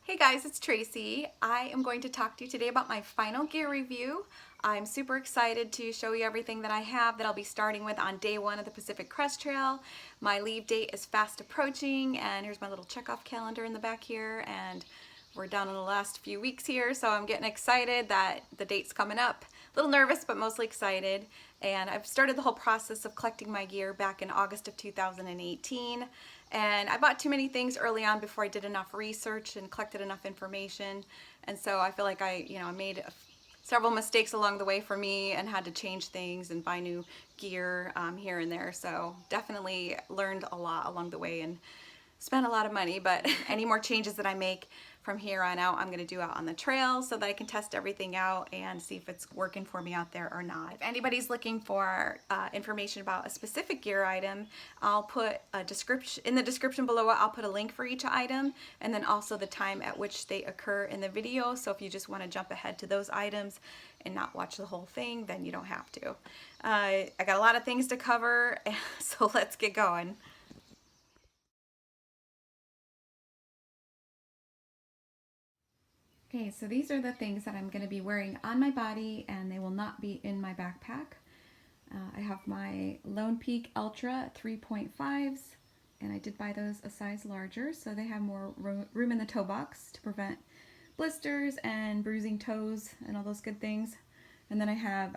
Hey guys, it's Tracy. I am going to talk to you today about my final gear review. I'm super excited to show you everything that I have that I'll be starting with on day one of the Pacific Crest Trail. My leave date is fast approaching, and here's my little checkoff calendar in the back here, and we're down in the last few weeks here, so I'm getting excited that the date's coming up. A little nervous, but mostly excited. And I've started the whole process of collecting my gear back in August of 2018. And I bought too many things early on before I did enough research and collected enough information. And so I feel like I made several mistakes along the way for me and had to change things and buy new gear here and there. So definitely learned a lot along the way and spent a lot of money, but any more changes that I make from here on out, I'm going to do out on the trail so that I can test everything out and see if it's working for me out there or not. If anybody's looking for information about a specific gear item, I'll put a description in the description below. I'll put a link for each item and then also the time at which they occur in the video. So if you just want to jump ahead to those items and not watch the whole thing, then you don't have to. I got a lot of things to cover, so let's get going. Okay, so these are the things that I'm going to be wearing on my body, and they will not be in my backpack. I have my Lone Peak Ultra 3.5s, and I did buy those a size larger, so they have more room in the toe box to prevent blisters and bruising toes and all those good things. And then I have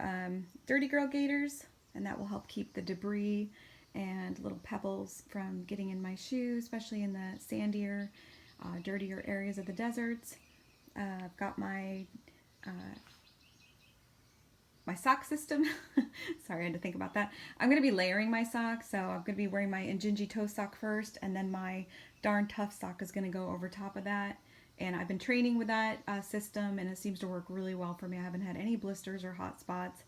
Dirty Girl gaiters, and that will help keep the debris and little pebbles from getting in my shoe, especially in the sandier, dirtier areas of the deserts. I've got my my sock system. Sorry, I had to think about that. I'm going to be layering my socks, so I'm going to be wearing my Injinji toe sock first, and then my Darn Tough sock is going to go over top of that. And I've been training with that system, and it seems to work really well for me. I haven't had any blisters or hot spots,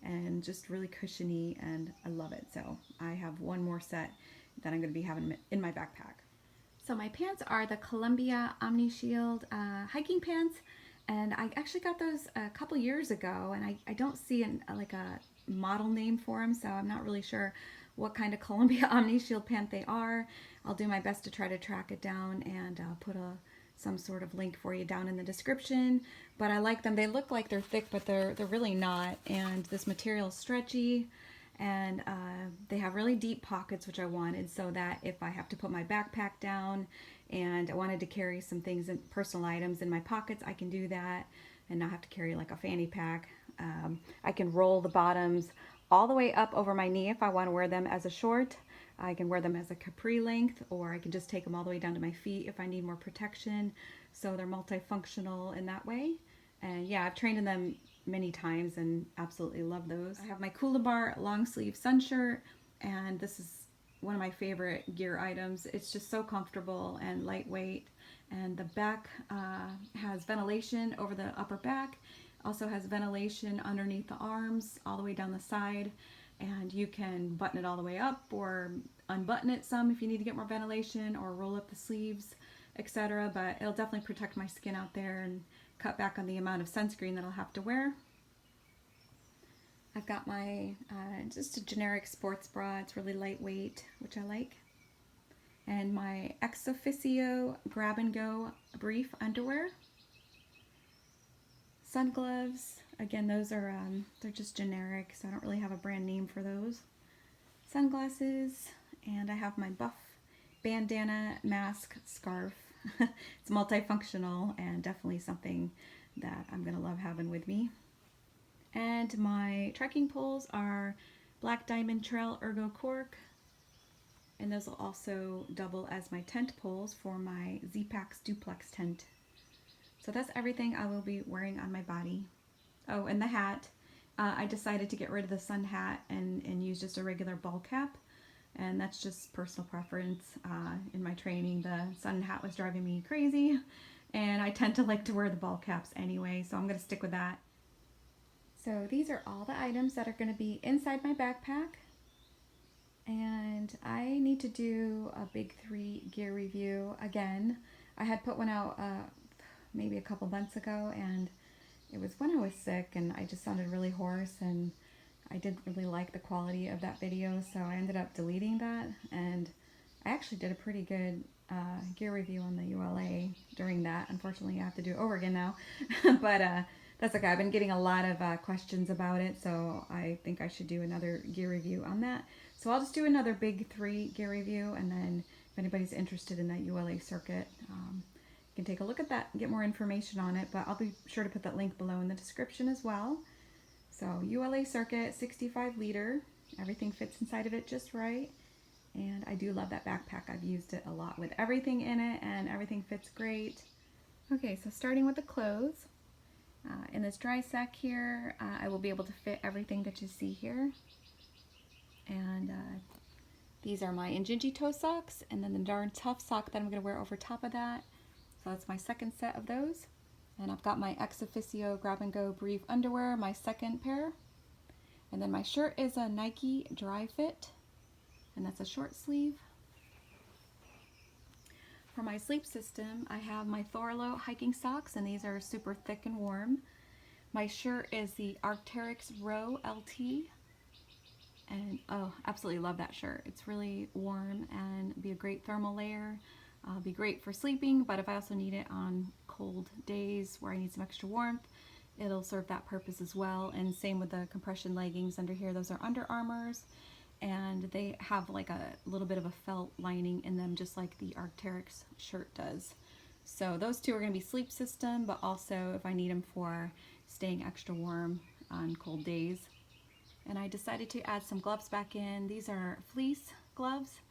and just really cushiony, and I love it. So I have one more set that I'm going to be having in my backpack. So my pants are the Columbia Omni Shield hiking pants, and I actually got those a couple years ago, and I don't see like a model name for them, so I'm not really sure what kind of Columbia Omni Shield pant they are. I'll do my best to try to track it down and put some sort of link for you down in the description. But I like them. They look like they're thick, but they're really not, and this material is stretchy. And they have really deep pockets, which I wanted, so that if I have to put my backpack down and I wanted to carry some things, and personal items in my pockets, I can do that and not have to carry like a fanny pack. I can roll the bottoms all the way up over my knee if I want to wear them as a short. I can wear them as a capri length, or I can just take them all the way down to my feet if I need more protection. So they're multifunctional in that way. And yeah, I've trained in them many times and absolutely love those. I have my Coolabar long sleeve sun shirt, and this is one of my favorite gear items. It's just so comfortable and lightweight, and the back has ventilation over the upper back, also has ventilation underneath the arms all the way down the side, and you can button it all the way up or unbutton it some if you need to get more ventilation, or roll up the sleeves, etc. But it'll definitely protect my skin out there and cut back on the amount of sunscreen that I'll have to wear. I've got my just a generic sports bra. It's really lightweight, which I like. And my Ex Officio Grab and Go brief underwear. Sun gloves. Again, those are they're just generic, so I don't really have a brand name for those. Sunglasses, and I have my Buff bandana, mask, scarf. It's multifunctional and definitely something that I'm going to love having with me. And my trekking poles are Black Diamond Trail Ergo Cork, and those will also double as my tent poles for my Z-Pax Duplex tent. So that's everything I will be wearing on my body. Oh, and the hat. I decided to get rid of the sun hat and use just a regular ball cap. And that's just personal preference. In my training, the sun hat was driving me crazy, and I tend to like to wear the ball caps anyway, so I'm going to stick with that. So these are all the items that are going to be inside my backpack, and I need to do a big 3 gear review again. I had put one out maybe a couple months ago, and it was when I was sick and I just sounded really hoarse, and I didn't really like the quality of that video, so I ended up deleting that. And I actually did a pretty good gear review on the ULA during that. Unfortunately, I have to do it over again now, but that's okay. I've been getting a lot of questions about it, so I think I should do another gear review on that. So I'll just do another big 3 gear review, and then if anybody's interested in that ULA circuit, you can take a look at that and get more information on it, but I'll be sure to put that link below in the description as well. So ULA circuit, 65 liter, everything fits inside of it just right. And I do love that backpack. I've used it a lot with everything in it, and everything fits great. Okay, so starting with the clothes. In this dry sack here, I will be able to fit everything that you see here. And these are my Injinji toe socks, and then the darn tough sock that I'm going to wear over top of that. So that's my second set of those. And I've got my Ex Officio Grab and Go Brief underwear, my second pair. And then my shirt is a Nike Dry Fit, and that's a short sleeve. For my sleep system, I have my Thorlo hiking socks, and these are super thick and warm. My shirt is the Arc'teryx Row LT, and oh, absolutely love that shirt. It's really warm and be a great thermal layer. Be great for sleeping, but if I also need it on cold days where I need some extra warmth, it'll serve that purpose as well. And same with the compression leggings under here. Those are Under Armours, and they have like a little bit of a felt lining in them, just like the Arc'teryx shirt does. So those two are going to be sleep system, but also if I need them for staying extra warm on cold days. And I decided to add some gloves back in. These are fleece gloves,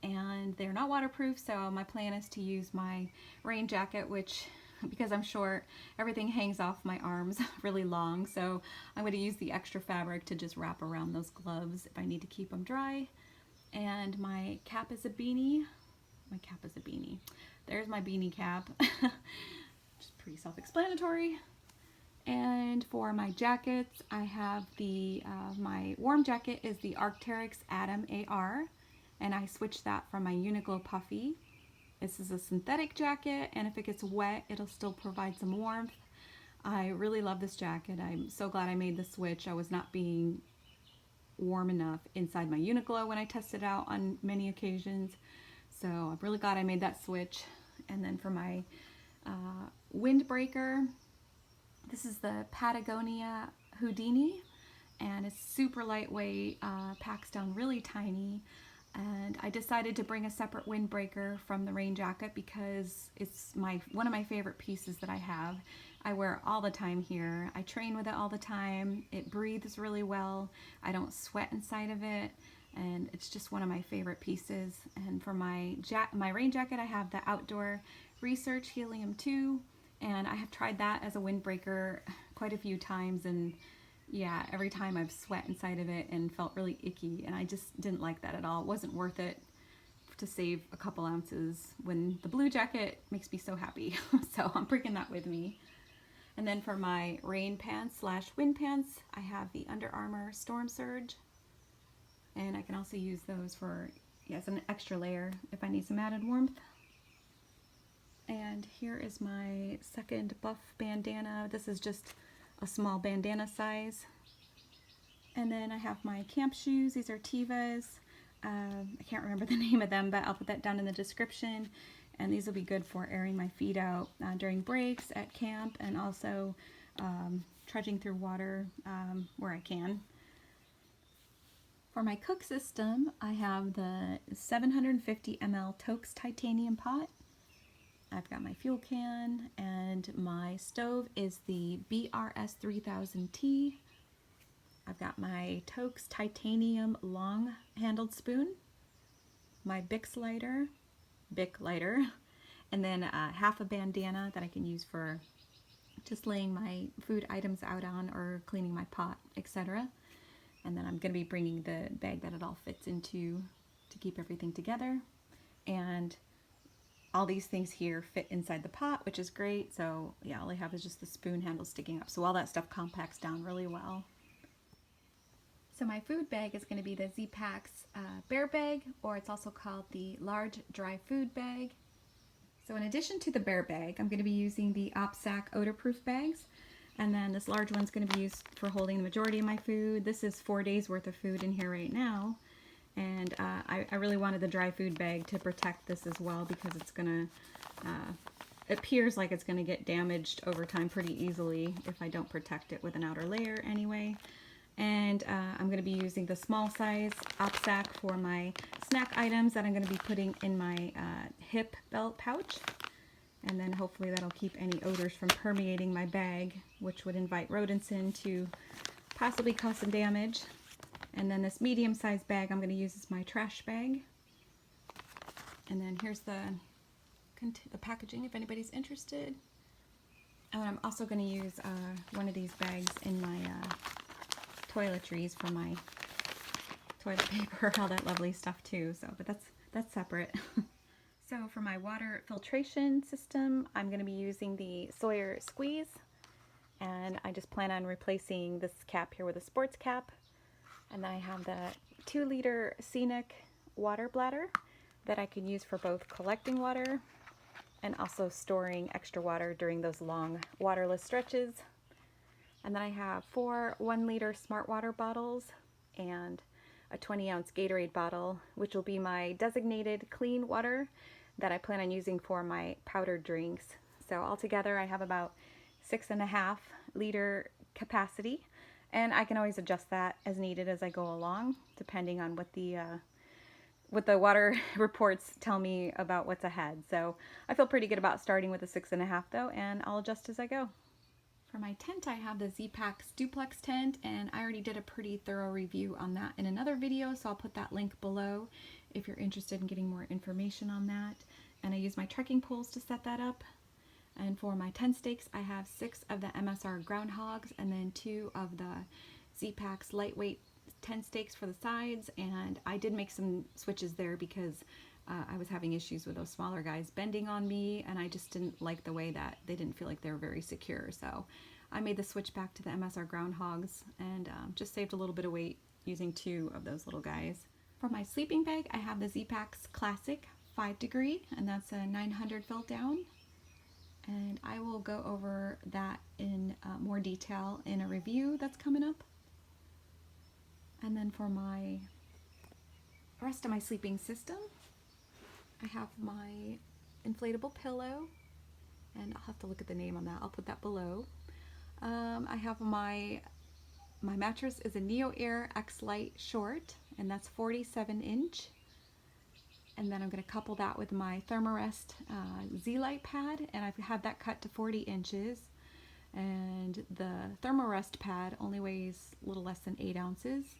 and they're not waterproof, so my plan is to use my rain jacket, which, because I'm short, everything hangs off my arms really long, so I'm going to use the extra fabric to just wrap around those gloves if I need to keep them dry. And my cap is a beanie. My cap is a beanie. There's my beanie cap. Just pretty self-explanatory. And for my jackets, I have the my warm jacket is the Arc'teryx Atom AR, and I switched that from my Uniqlo Puffy. This is a synthetic jacket, and if it gets wet, it'll still provide some warmth. I really love this jacket. I'm so glad I made the switch. I was not being warm enough inside my Uniqlo when I tested it out on many occasions. So I'm really glad I made that switch. And then for my windbreaker, this is the Patagonia Houdini, and it's super lightweight, packs down really tiny. And I decided to bring a separate windbreaker from the rain jacket because it's one of my favorite pieces that I have. I wear it all the time here. I train with it all the time. It breathes really well. I don't sweat inside of it, and it's just one of my favorite pieces. And for my rain jacket, I have the Outdoor Research Helium 2, and I have tried that as a windbreaker quite a few times, and yeah, every time I've sweat inside of it and felt really icky, and I just didn't like that at all. It wasn't worth it to save a couple ounces when the blue jacket makes me so happy. So I'm bringing that with me. And then for my rain pants / wind pants, I have the Under Armour Storm Surge, and I can also use those for, as an extra layer if I need some added warmth. And here is my second buff bandana. This is just a small bandana size. And then I have my camp shoes. These are Tevas. I can't remember the name of them, but I'll put that down in the description. And these will be good for airing my feet out during breaks at camp, and also trudging through water where I can. For my cook system, I have the 750 ml Toaks titanium pot. I've got my fuel can, and my stove is the BRS 3000T. I've got my Toaks titanium long handled spoon, my Bic lighter, and then half a bandana that I can use for just laying my food items out on or cleaning my pot, etc. And then I'm going to be bringing the bag that it all fits into to keep everything together. And all these things here fit inside the pot, which is great. So yeah, all I have is just the spoon handle sticking up. So all that stuff compacts down really well. So my food bag is going to be the Z-Packs Bear Bag, or it's also called the Large Dry Food Bag. So in addition to the Bear Bag, I'm going to be using the OpSac odor-proof bags. And then this large one's going to be used for holding the majority of my food. This is 4 days worth of food in here right now. And I really wanted the dry food bag to protect this as well, because it's gonna, it appears like it's gonna get damaged over time pretty easily if I don't protect it with an outer layer anyway. And I'm going to be using the small size op sack for my snack items that I'm going to be putting in my hip belt pouch. And then hopefully that'll keep any odors from permeating my bag, which would invite rodents in to possibly cause some damage. And then this medium sized bag I'm going to use as my trash bag. And then here's the packaging if anybody's interested. And I'm also going to use one of these bags in my toiletries for my toilet paper, all that lovely stuff too. So, but that's separate. So for my water filtration system, I'm going to be using the Sawyer Squeeze, and I just plan on replacing this cap here with a sports cap. And then I have the 2-liter Scenic water bladder that I can use for both collecting water and also storing extra water during those long waterless stretches. And then I have 4 1-liter Smart Water bottles and a 20-ounce Gatorade bottle, which will be my designated clean water that I plan on using for my powdered drinks. So altogether I have about 6.5-liter capacity, and I can always adjust that as needed as I go along, depending on what the water reports tell me about what's ahead. So I feel pretty good about starting with a 6.5 though, and I'll adjust as I go. For my tent, I have the Z-Packs duplex tent, and I already did a pretty thorough review on that in another video, so I'll put that link below if you're interested in getting more information on that. And I use my trekking poles to set that up. And for my tent stakes, I have 6 of the MSR groundhogs and then 2 of the Z-Packs lightweight tent stakes for the sides. And I did make some switches there because I was having issues with those smaller guys bending on me, and I just didn't like the way that they didn't feel like they were very secure. So I made the switch back to the MSR groundhogs and just saved a little bit of weight using 2 of those little guys. For my sleeping bag, I have the Z-Packs Classic 5 degree, and that's a 900 felt down. And I will go over that in more detail in a review that's coming up. And then for my rest of my sleeping system, I have my inflatable pillow, and I'll have to look at the name on that. I'll put that below. I have my mattress is a Neo Air X Lite Short, and that's 47-inch. And then I'm going to couple that with my Thermarest Z-Lite pad, and I've had that cut to 40 inches. And the Thermarest pad only weighs a little less than 8 ounces,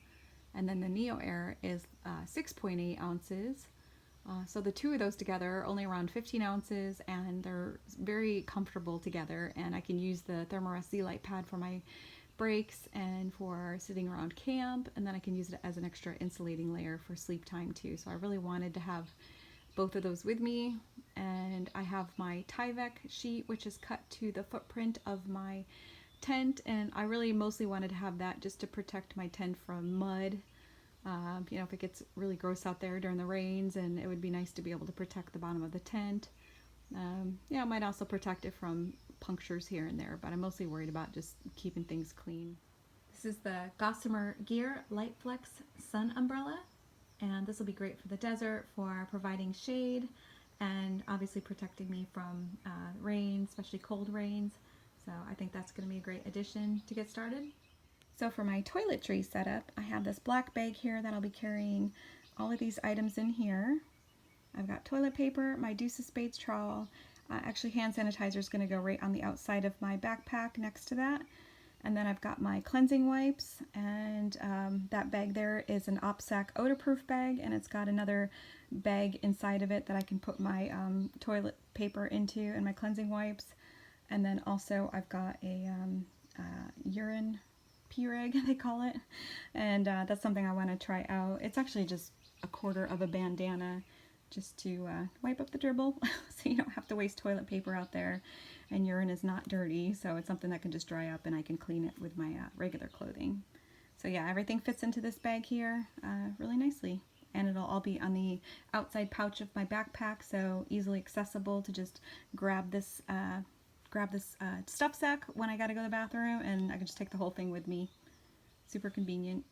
and then the Neo Air is 6.8 ounces. So the 2 of those together are only around 15 ounces, and they're very comfortable together, and I can use the Thermarest Z-Lite pad for my breaks and for sitting around camp, and then I can use it as an extra insulating layer for sleep time too. So I really wanted to have both of those with me. And I have my Tyvek sheet, which is cut to the footprint of my tent, and I really mostly wanted to have that just to protect my tent from mud. You know, if it gets really gross out there during the rains, and it would be nice to be able to protect the bottom of the tent. Yeah, it might also protect it from punctures here and there, but I'm mostly worried about just keeping things clean. This is the Gossamer Gear Light Flex Sun Umbrella, and this will be great for the desert for providing shade and obviously protecting me from rain, especially cold rains. So I think that's going to be a great addition to get started. So for my toiletry setup, I have this black bag here that I'll be carrying all of these items in here. I've got toilet paper, my Deuce of Spades trowel. Actually, hand sanitizer is going to go right on the outside of my backpack next to that. And then I've got my cleansing wipes, and that bag there is an OpSac odor-proof bag, and it's got another bag inside of it that I can put my toilet paper into and my cleansing wipes. And then also I've got a urine P-rag, they call it, and that's something I want to try out. It's actually just a quarter of a bandana just to wipe up the dribble so you don't have to waste toilet paper out there, and urine is not dirty, so it's something that can just dry up and I can clean it with my regular clothing. So yeah, everything fits into this bag here really nicely, and it'll all be on the outside pouch of my backpack, so easily accessible to just grab this stuff sack when I gotta go to the bathroom, and I can just take the whole thing with me. Super convenient.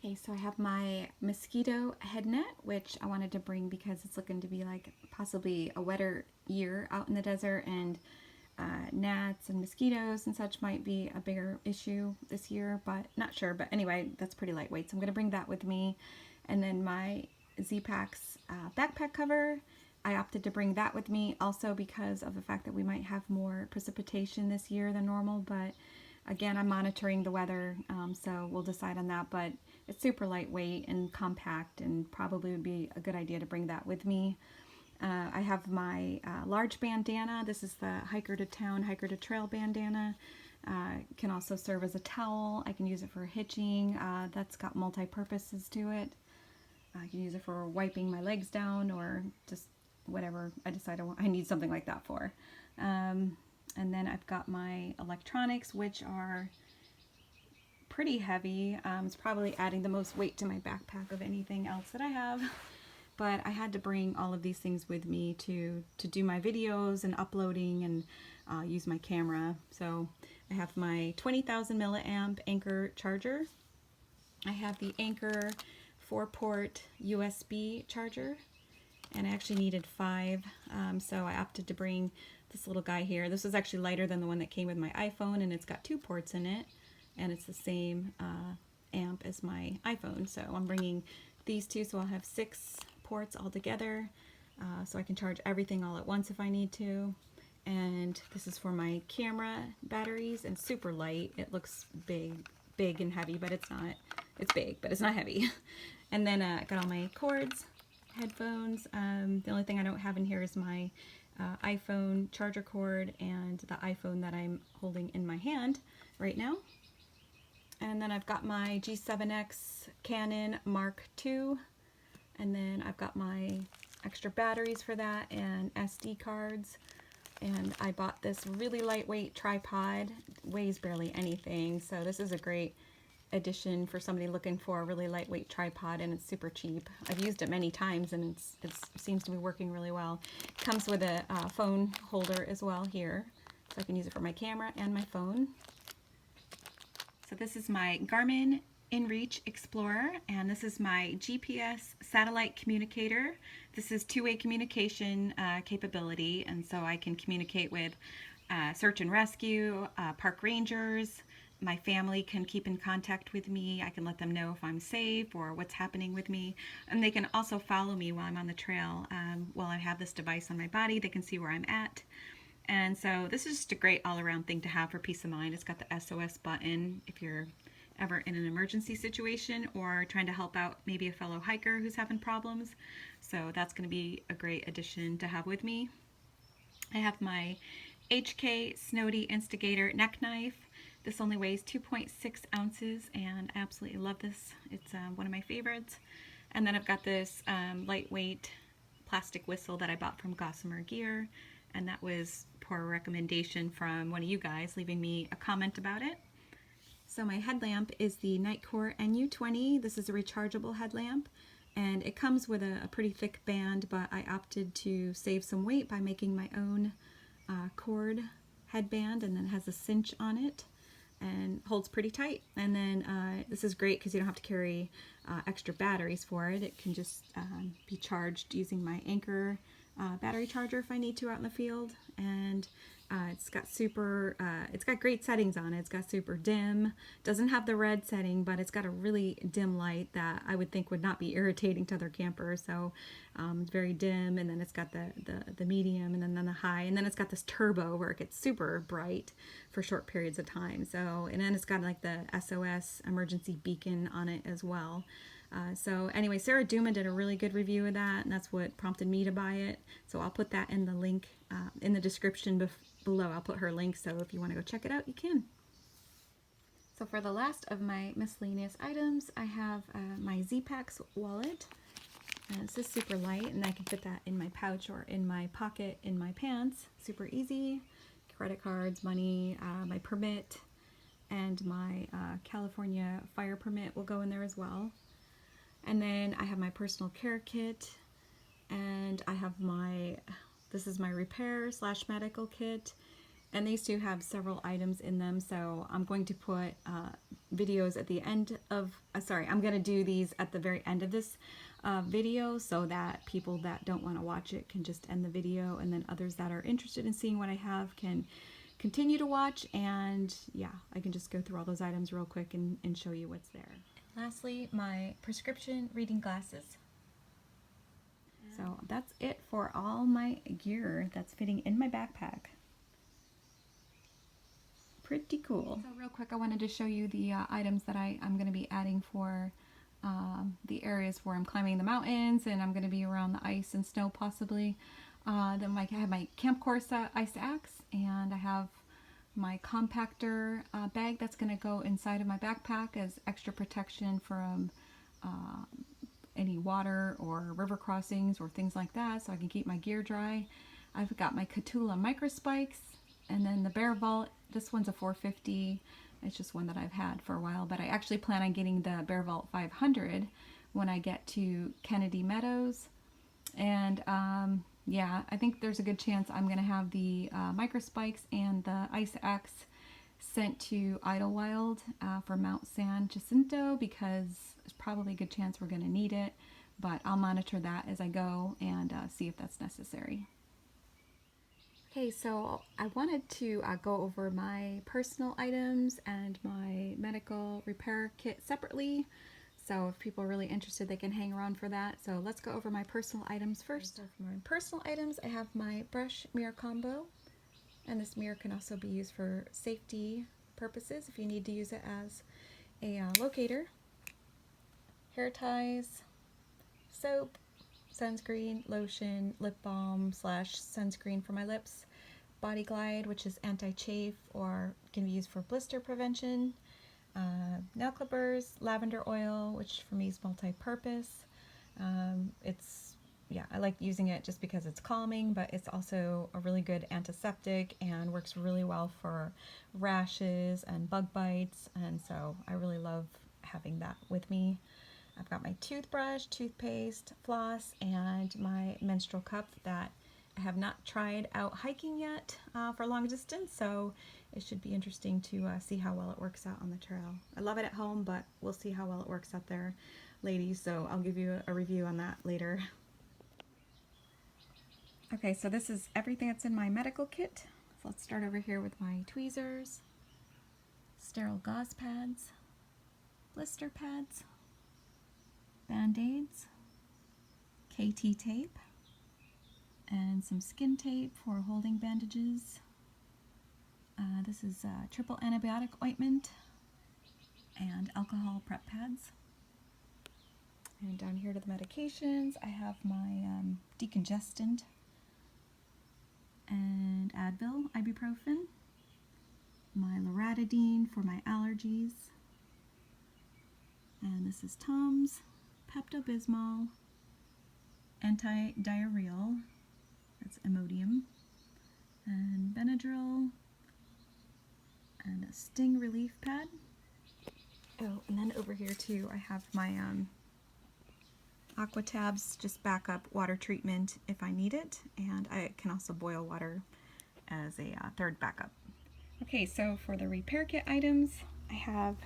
Okay, so I have my mosquito head net, which I wanted to bring because it's looking to be like possibly a wetter year out in the desert, and gnats and mosquitoes and such might be a bigger issue this year, but not sure. But anyway, that's pretty lightweight, so I'm going to bring that with me. And then my Z-Packs backpack cover, I opted to bring that with me also because of the fact that we might have more precipitation this year than normal, but again, I'm monitoring the weather, so we'll decide on that. But it's super lightweight and compact, and probably would be a good idea to bring that with me. I have my large bandana. This is the Hiker to Town, Hiker to Trail bandana. Can also serve as a towel. I can use it for hitching. That's got multi-purposes to it. I can use it for wiping my legs down, or just whatever I decide I need something like that for. And then I've got my electronics, which are pretty heavy. It's probably adding the most weight to my backpack of anything else that I have. But I had to bring all of these things with me to do my videos and uploading and use my camera. So I have my 20,000 milliamp Anker charger. I have the Anker 4-port USB charger, and I actually needed 5, so I opted to bring this little guy here. This is actually lighter than the one that came with my iPhone, and it's got 2 ports in it, and it's the same amp as my iPhone. So I'm bringing these two, so I'll have 6 ports all together, so I can charge everything all at once if I need to. And this is for my camera batteries, and super light. It looks big and heavy, but it's not. It's big, but it's not heavy. And then I got all my cords, headphones. The only thing I don't have in here is my iPhone charger cord and the iPhone that I'm holding in my hand right now. And then I've got my G7X Canon Mark II, and then I've got my extra batteries for that and SD cards. And I bought this really lightweight tripod. It weighs barely anything, so this is a great addition for somebody looking for a really lightweight tripod, and it's super cheap. I've used it many times, and it seems to be working really well. It comes with a phone holder as well here, so I can use it for my camera and my phone. So this is my Garmin InReach Explorer, and this is my GPS satellite communicator. This is two-way communication capability, and so I can communicate with search and rescue, park rangers. My family can keep in contact with me. I can let them know if I'm safe or what's happening with me. And they can also follow me while I'm on the trail. While I have this device on my body, they can see where I'm at. And so this is just a great all-around thing to have for peace of mind. It's got the SOS button if you're ever in an emergency situation or trying to help out maybe a fellow hiker who's having problems. So that's going to be a great addition to have with me. I have my HK Snowdy Instigator neck knife. This only weighs 2.6 ounces, and I absolutely love this. It's one of my favorites. And then I've got this lightweight plastic whistle that I bought from Gossamer Gear, and that was per recommendation from one of you guys leaving me a comment about it. So my headlamp is the Nightcore NU20. This is a rechargeable headlamp, and it comes with a pretty thick band, but I opted to save some weight by making my own cord headband, and then it has a cinch on it and holds pretty tight. And then this is great because you don't have to carry extra batteries for it. It can just be charged using my Anker battery charger if I need to out in the field. And it's got great settings on it. It's got super dim, doesn't have the red setting, but it's got a really dim light that I would think would not be irritating to other campers. So it's very dim, and then it's got the medium, and then the high, and then it's got this turbo where it gets super bright for short periods of time. So, and then it's got like the SOS emergency beacon on it as well. So anyway, Sarah Duma did a really good review of that, and that's what prompted me to buy it. So I'll put that in the link in the description below. I'll put her link, so if you want to go check it out, you can. So for the last of my miscellaneous items, I have my Z-Packs wallet. This is super light, and I can fit that in my pouch or in my pocket in my pants. Super easy. Credit cards, money, my permit, and my California fire permit will go in there as well. And then I have my personal care kit, and I have this is my repair / medical kit, And these two have several items in them, so I'm going to put videos at the end of, I'm going to do these at the very end of this video so that people that don't want to watch it can just end the video, and then others that are interested in seeing what I have can continue to watch. And yeah, I can just go through all those items real quick and show you what's there. Lastly, my prescription reading glasses. So that's it for all my gear that's fitting in my backpack. Pretty cool. So real quick, I wanted to show you the items that I'm going to be adding for the areas where I'm climbing the mountains and I'm going to be around the ice and snow possibly. Then I have my Camp ice axe, and I have my compactor bag that's going to go inside of my backpack as extra protection from any water or river crossings or things like that, so I can keep my gear dry. I've got my Catula micro spikes, and then the Bear Vault. This one's a 450. It's just one that I've had for a while, but I actually plan on getting the Bear Vault 500 when I get to Kennedy Meadows. And yeah, I think there's a good chance I'm going to have the micro spikes and the ice axe sent to Idlewild for Mount San Jacinto, because there's probably a good chance we're going to need it, but I'll monitor that as I go and see if that's necessary. Okay, so I wanted to go over my personal items and my medical repair kit separately. So if people are really interested, they can hang around for that. So let's go over my personal items first. So for my personal items, I have my brush mirror combo. And this mirror can also be used for safety purposes if you need to use it as a locator. Hair ties, soap, sunscreen, lotion, lip balm / sunscreen for my lips, Body Glide, which is anti-chafe or can be used for blister prevention, nail clippers, lavender oil, which for me is multi-purpose. I like using it just because it's calming, but it's also a really good antiseptic and works really well for rashes and bug bites, and so I really love having that with me. I've got my toothbrush, toothpaste, floss, and my menstrual cup that I have not tried out hiking yet for long distance, so it should be interesting to see how well it works out on the trail. I love it at home, but we'll see how well it works out there, ladies, so I'll give you a review on that later. Okay, so this is everything that's in my medical kit. So let's start over here with my tweezers, sterile gauze pads, blister pads, Band-Aids, KT tape, and some skin tape for holding bandages. This is triple antibiotic ointment and alcohol prep pads. And down here to the medications, I have my decongestant and Advil, ibuprofen, my loratadine for my allergies, and this is Tums, Pepto-Bismol, anti-diarrheal, that's Imodium, and Benadryl, and a sting relief pad. Oh, and then over here too, I have my Aqua Tabs, just backup water treatment if I need it, and I can also boil water as a third backup. Okay, so for the repair kit items, I have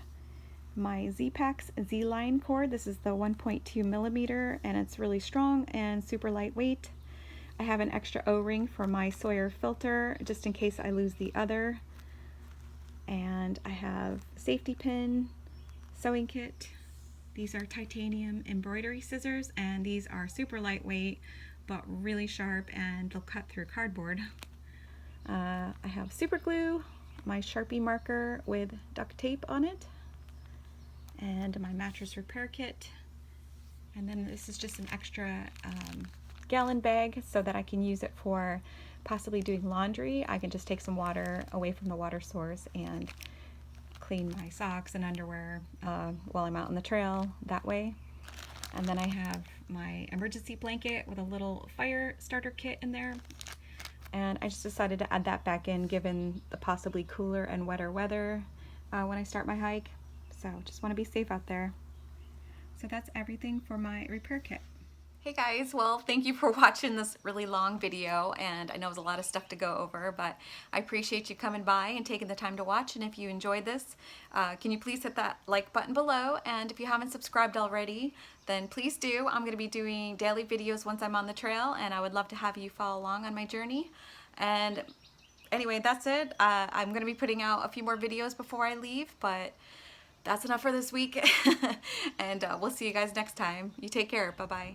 my Z-Pax Z-Line cord. This is the 1.2 millimeter, and it's really strong and super lightweight. I have an extra O-ring for my Sawyer filter, just in case I lose the other. And I have safety pin, sewing kit. These are titanium embroidery scissors, and these are super lightweight, but really sharp, and they'll cut through cardboard. I have super glue, my Sharpie marker with duct tape on it, and my mattress repair kit. And then this is just an extra gallon bag so that I can use it for possibly doing laundry. I can just take some water away from the water source and clean my socks and underwear while I'm out on the trail that way. And then I have my emergency blanket with a little fire starter kit in there. And I just decided to add that back in given the possibly cooler and wetter weather when I start my hike. So just want to be safe out there. So that's everything for my repair kit. Hey guys, well, thank you for watching this really long video, and I know it was a lot of stuff to go over, but I appreciate you coming by and taking the time to watch. And if you enjoyed this, can you please hit that like button below? And if you haven't subscribed already, then please do. I'm going to be doing daily videos once I'm on the trail, and I would love to have you follow along on my journey. And anyway, that's it. I'm going to be putting out a few more videos before I leave, but that's enough for this week. And we'll see you guys next time. You take care. Bye-bye.